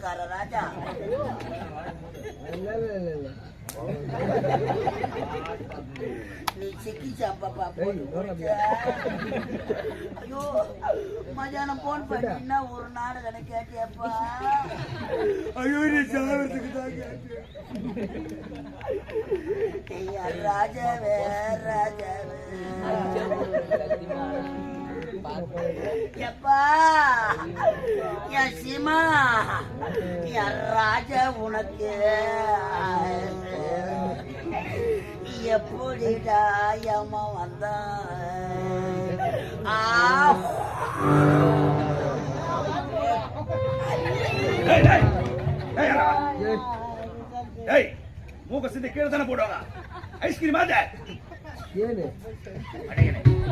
நாடகார ராஜா நீ சிக்கி சாப்பாப்பா ஐயோ மதியானம் போன் பண்ணினா ஒரு நாடகம் கேட்டியப்பா ஐயோ நீ சாவறதுக்கு தான் கேட்டேன் ராஜாவே ராஜாவே எப்பா என் சீமா என் ராஜா உனக்கு எப்படிடா அம்மா வந்தான் மூக்க சிந்தி கீழே தானே போடுவாங்க ஐஸ்கிரீம்